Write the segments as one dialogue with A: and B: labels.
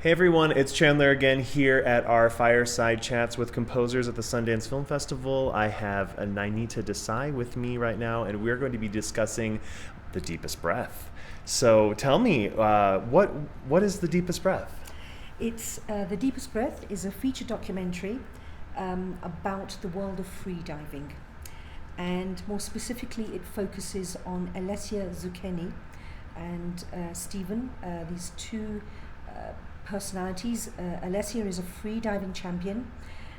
A: Hey everyone, it's Chandler again here at our Fireside Chats with composers at the Sundance Film Festival. I have a Nainita Desai with me right now, and we're going to be discussing The Deepest Breath. So tell me, what is The Deepest Breath?
B: It's The Deepest Breath is a feature documentary about the world of freediving. And more specifically, it focuses on Alessia Zecchini and Stephen, these two personalities. Alessia is a freediving champion,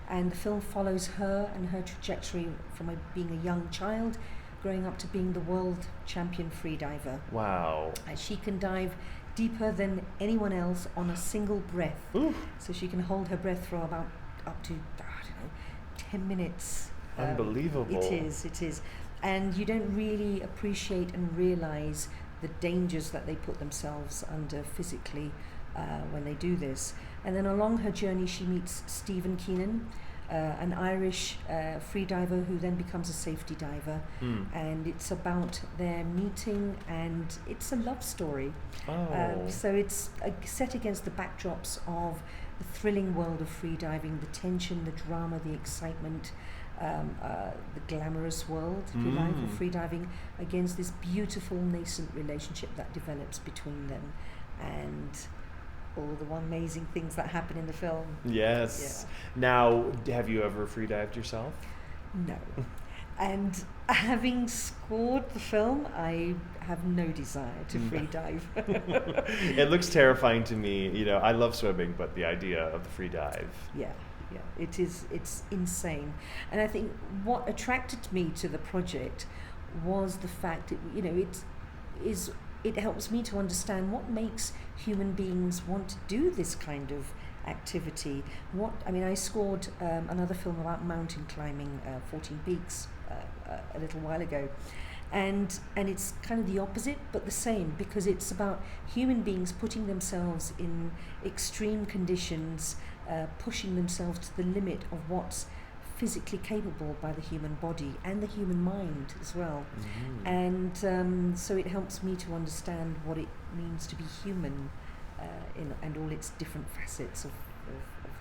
B: and the film follows her and her trajectory from being a young child growing up to being the world champion freediver.
A: Wow.
B: She can dive deeper than anyone else on a single breath.
A: Ooh.
B: So she can hold her breath for about up to, 10 minutes.
A: Unbelievable.
B: It is. And you don't really appreciate and realize the dangers that they put themselves under physically when they do this. And then along her journey she meets Stephen Keenan, an Irish freediver who then becomes a safety diver. And it's about their meeting, and it's a love story. So it's set against the backdrops of the thrilling world of freediving, the tension, the drama, the excitement, the glamorous world, if you like, of freediving, against this beautiful nascent relationship that develops between them, and all the amazing things that happen in the film.
A: Yes. Yeah. Now, have you ever freedived yourself?
B: No. And having scored the film, I have no desire to freedive.
A: It looks terrifying to me. You know, I love swimming, but the idea of the free dive.
B: Yeah, it's insane. And I think what attracted me to the project was the fact that, it helps me to understand what makes human beings want to do this kind of activity. I scored another film about mountain climbing, 14 Peaks, a little while ago. And it's kind of the opposite, but the same, because it's about human beings putting themselves in extreme conditions, pushing themselves to the limit of what's physically capable by the human body and the human mind as well. And so it helps me to understand what it means to be human and all its different facets of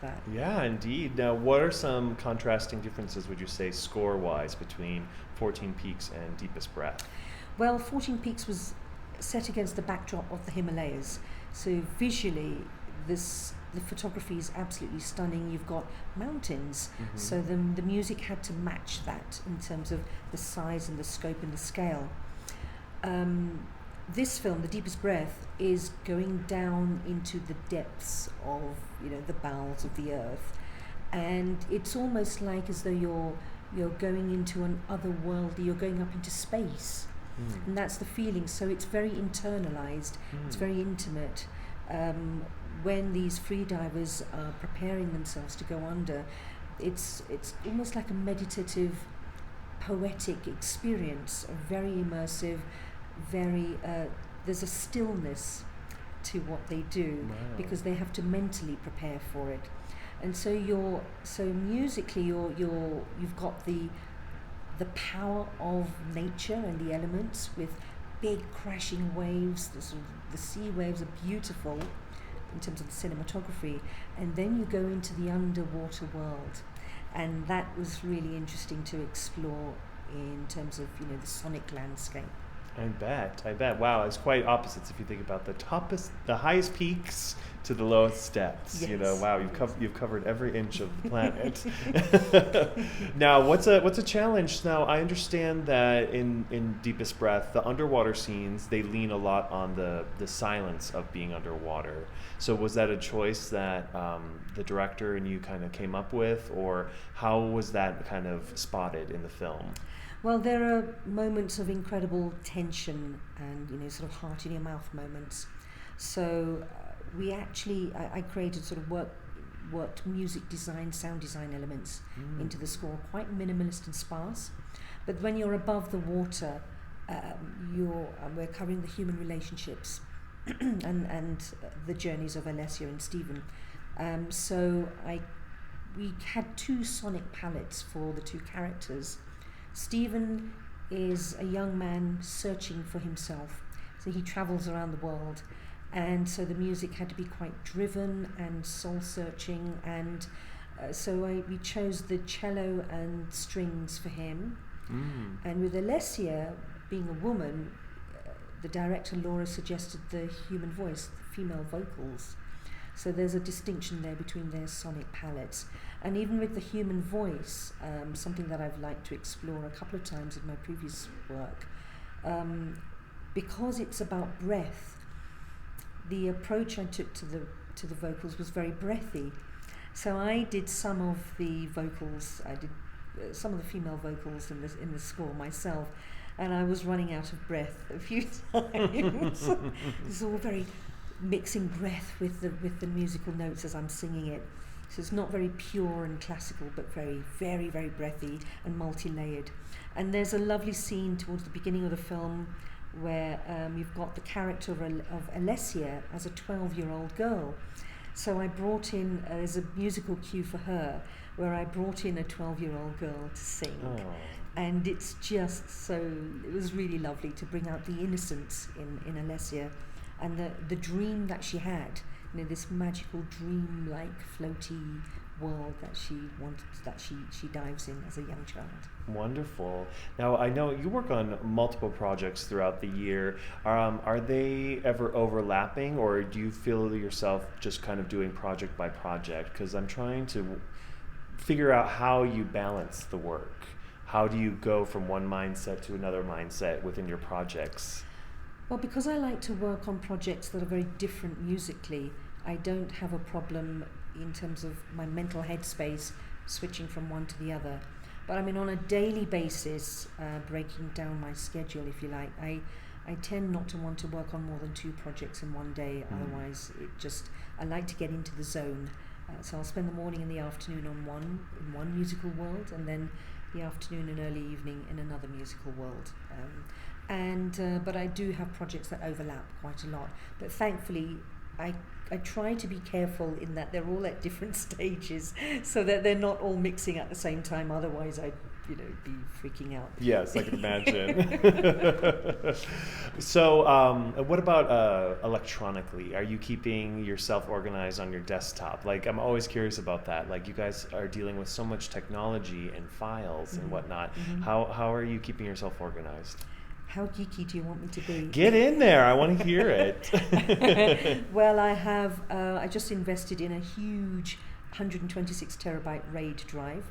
B: that.
A: Yeah, indeed. Now, what are some contrasting differences, would you say, score-wise, between 14 Peaks and Deepest Breath?
B: Well, 14 Peaks was set against the backdrop of the Himalayas. So visually, the photography is absolutely stunning. You've got mountains, so the music had to match that in terms of the size and the scope and the scale. This film, The Deepest Breath, is going down into the depths of the bowels of the earth, and it's almost like as though you're going into an otherworldly, you're going up into space, and that's the feeling. So it's very internalized, it's very intimate. When these freedivers are preparing themselves to go under, it's almost like a meditative, poetic experience, very immersive, very there's a stillness to what they do.
A: Wow.
B: Because they have to mentally prepare for it. And so musically you've got the power of nature and the elements with big crashing waves. The sea waves are beautiful in terms of the cinematography, and then you go into the underwater world, and that was really interesting to explore in terms of the sonic landscape.
A: I bet. Wow, it's quite opposites if you think about the highest peaks to the lowest depths.
B: Yes.
A: Wow, you've covered every inch of the planet. Now, what's a challenge? Now, I understand that in Deepest Breath, the underwater scenes, they lean a lot on the silence of being underwater. So was that a choice that the director and you kind of came up with, or how was that kind of spotted in the film?
B: Well, there are moments of incredible tension and sort of heart in your mouth moments. So I created sort of worked music design, sound design elements into the score, quite minimalist and sparse. But when you're above the water, we're covering the human relationships and the journeys of Alessia and Stephen. We had two sonic palettes for the two characters. Stephen is a young man searching for himself, so he travels around the world and so the music had to be quite driven and soul-searching, and so we chose the cello and strings for him. And with Alessia, being a woman, the director Laura suggested the human voice, the female vocals. So there's a distinction there between their sonic palettes. And even with the human voice, something that I've liked to explore a couple of times in my previous work, because it's about breath, the approach I took to the vocals was very breathy. So I did some of the vocals, I did some of the female vocals in the score myself, and I was running out of breath a few times. It's all very mixing breath with the musical notes as I'm singing it. So it's not very pure and classical, but very, very, very breathy and multi-layered. And there's a lovely scene towards the beginning of the film where you've got the character of Alessia as a 12-year-old girl. So I brought in, as a musical cue for her, where I brought in a 12-year-old girl to sing.
A: Oh.
B: And it's just so, it was really lovely to bring out the innocence in Alessia and the dream that she had, this magical dream-like floaty world that she dives in as a young child.
A: Wonderful. Now, I know you work on multiple projects throughout the year. Are they ever overlapping, or do you feel yourself just kind of doing project by project? Because I'm trying to figure out how you balance the work. How do you go from one mindset to another mindset within your projects?
B: Well, because I like to work on projects that are very different musically, I don't have a problem in terms of my mental headspace switching from one to the other. But I mean, on a daily basis, breaking down my schedule, if you like, I tend not to want to work on more than 2 projects in one day. Otherwise, I like to get into the zone. So I'll spend the morning and the afternoon on one musical world, and then the afternoon and early evening in another musical world. But I do have projects that overlap quite a lot. But thankfully, I try to be careful in that they're all at different stages, so that they're not all mixing at the same time. Otherwise, I'd be freaking out.
A: Yes, I can imagine. So, what about electronically? Are you keeping yourself organized on your desktop? Like, I'm always curious about that. Like, you guys are dealing with so much technology and files and whatnot. How are you keeping yourself organized?
B: How geeky do you want me to be?
A: Get in there. I want to hear it.
B: Well, I just invested in a huge 126 terabyte RAID drive.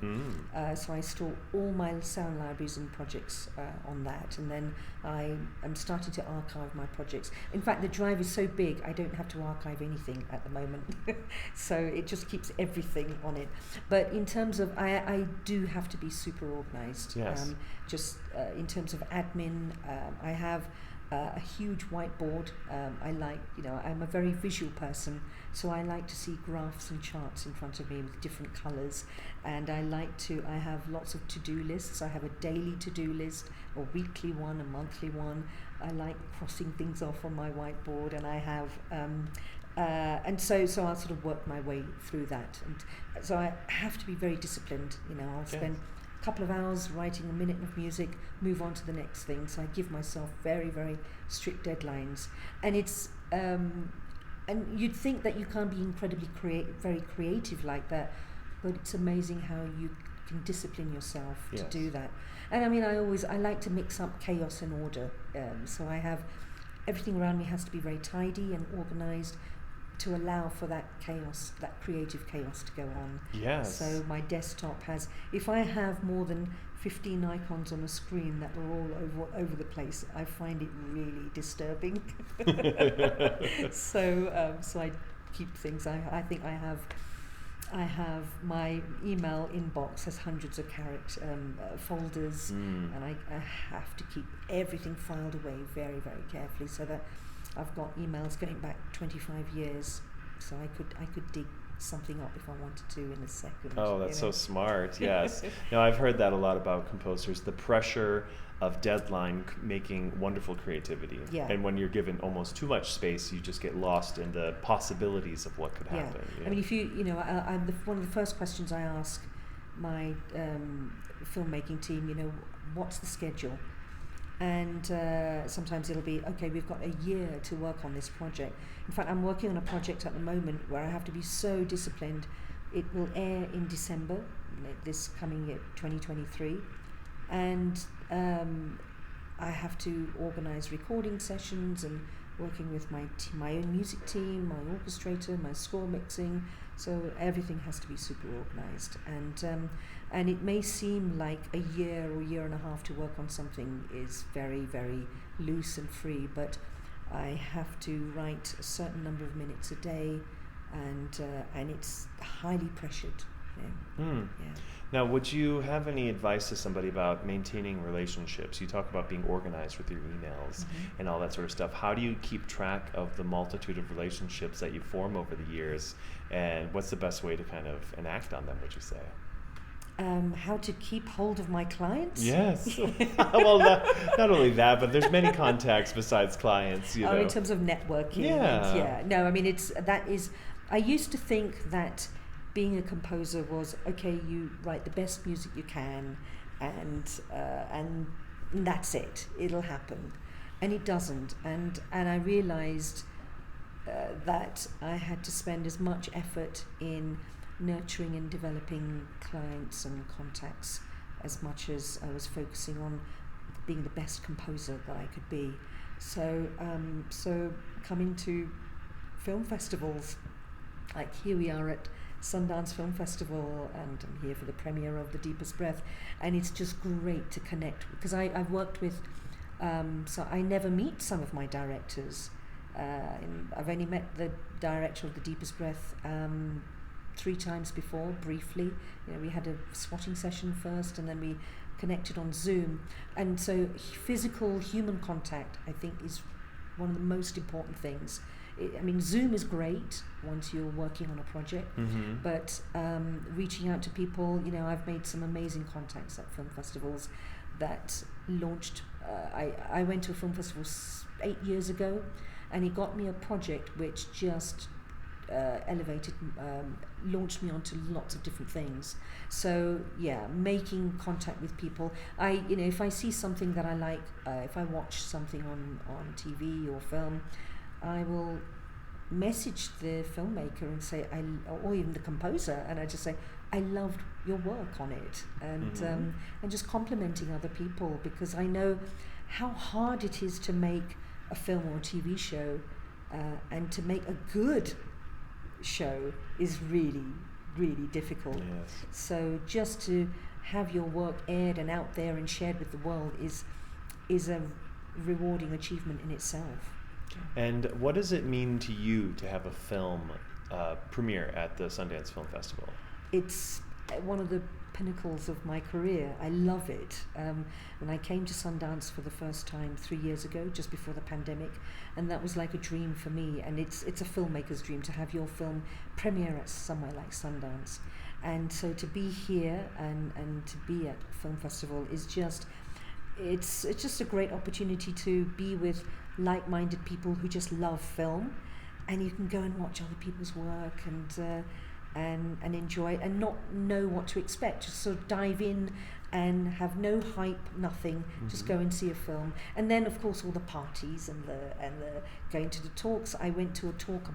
B: So I store all my sound libraries and projects on that, and then I am starting to archive my projects. In fact, the drive is so big I don't have to archive anything at the moment. So it just keeps everything on it. But in terms of, I do have to be super organized.
A: Yes.
B: In terms of admin, I have a huge whiteboard. I'm a very visual person, so I like to see graphs and charts in front of me with different colors, and I have lots of to-do lists. I have a daily to-do list, a weekly one, a monthly one. I like crossing things off on my whiteboard, and I have and so I'll sort of work my way through that, and so I have to be very disciplined. I'll spend couple of hours writing a minute of music, move on to the next thing. So I give myself very, very strict deadlines, and it's and you'd think that you can't be incredibly very creative like that, but it's amazing how you can discipline yourself to do that. And I mean, I like to mix up chaos and order. So I have everything around me has to be very tidy and organized, to allow for that chaos, that creative chaos to go on.
A: Yes.
B: So my desktop has, if I have more than 15 icons on a screen that are all over the place, I find it really disturbing. So I keep things. I think I have my email inbox has hundreds of folders, and I have to keep everything filed away very, very carefully, so that I've got emails going back 25 years, so I could dig something up if I wanted to in a second.
A: Oh, that's so smart. Yes. Now, I've heard that a lot about composers, the pressure of deadline making wonderful creativity.
B: Yeah.
A: And when you're given almost too much space, you just get lost in the possibilities of what could happen.
B: Yeah. I mean, if one of the first questions I ask my filmmaking team, what's the schedule? And sometimes it'll be, okay, we've got a year to work on this project. In fact, I'm working on a project at the moment where I have to be so disciplined. It will air in December, this coming year, 2023. And I have to organize recording sessions and working with my own music team, my orchestrator, my score mixing. So everything has to be super organized. And it may seem like a year or year and a half to work on something is very, very loose and free, but I have to write a certain number of minutes a day, and it's highly pressured. Yeah.
A: Mm.
B: Yeah.
A: Now, would you have any advice to somebody about maintaining relationships? You talk about being organized with your emails and all that sort of stuff. How do you keep track of the multitude of relationships that you form over the years, and what's the best way to kind of enact on them, would you say?
B: How to keep hold of my clients?
A: Yes. Well, not only that, but there's many contacts besides clients. You know.
B: In terms of networking.
A: Yeah.
B: Yeah. No, I mean, I used to think that being a composer was, okay, you write the best music you can, and that's it. It'll happen, and it doesn't. And I realized that I had to spend as much effort in nurturing and developing clients and contacts as much as I was focusing on being the best composer that I could be. So coming to film festivals, like here we are at Sundance Film Festival, and I'm here for the premiere of The Deepest Breath, and it's just great to connect, because I've worked with, so I never meet some of my directors. I've only met the director of The Deepest Breath 3 times before, briefly. You know, we had a swatting session first, and then we connected on Zoom. And so physical human contact, I think, is one of the most important things. I mean, Zoom is great once you're working on a project, but reaching out to people, you know, I've made some amazing contacts at film festivals that launched. I went to a film festival 8 years ago, and it got me a project which just launched me onto lots of different things. So yeah, making contact with people. If I see something that I like, if I watch something on TV or film, I will message the filmmaker and say, or even the composer, and I just say, I loved your work on it, and just complimenting other people, because I know how hard it is to make a film or a TV show, and to make a good show is really, really difficult.
A: Yes.
B: So just to have your work aired and out there and shared with the world is a rewarding achievement in itself.
A: And what does it mean to you to have a film premiere at the Sundance Film Festival?
B: It's one of the pinnacles of my career. I love it. When I came to Sundance for the first time 3 years ago, just before the pandemic, and that was like a dream for me, and it's a filmmaker's dream to have your film premiere at somewhere like Sundance. And so to be here and to be at Film Festival is just, it's just a great opportunity to be with like-minded people who just love film, and you can go and watch other people's work and enjoy it, and not know what to expect. Just sort of dive in and have no hype, nothing. Just go and see a film, and then of course all the parties and the going to the talks. I went to a talk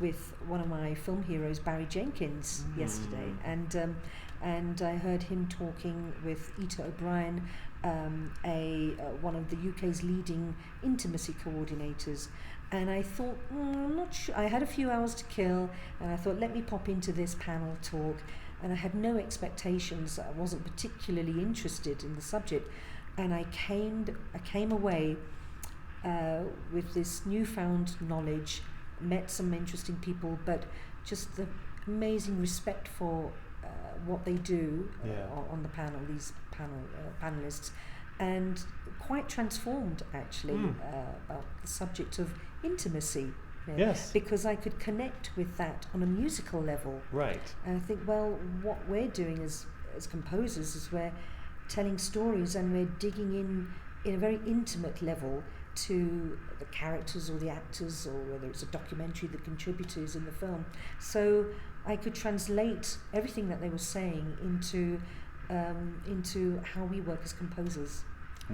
B: with one of my film heroes, Barry Jenkins, yesterday, and I heard him talking with Ita O'Brien, one of the UK's leading intimacy coordinators. And I thought, I'm not sure. I had a few hours to kill, and I thought, let me pop into this panel talk. And I had no expectations. I wasn't particularly interested in the subject, and I came away with this newfound knowledge. Met some interesting people, but just the amazing respect for what they do on the panel. These panelists, and quite transformed actually about the subject of intimacy.
A: Yes.
B: Because I could connect with that on a musical level.
A: Right.
B: And I think, well, what we're doing as composers is we're telling stories, and we're digging in a very intimate level to the characters or the actors, or whether it's a documentary, the contributors in the film. So I could translate everything that they were saying into how we work as composers.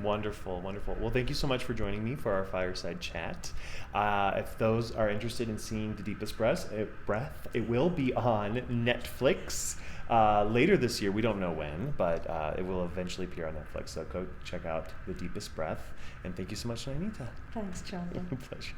A: Wonderful, wonderful. Well, thank you so much for joining me for our fireside chat. If those are interested in seeing The Deepest Breath, it will be on Netflix later this year. We don't know when, but it will eventually appear on Netflix. So go check out The Deepest Breath. And thank you so much, Nainita.
B: Thanks, Chandler.
A: Pleasure.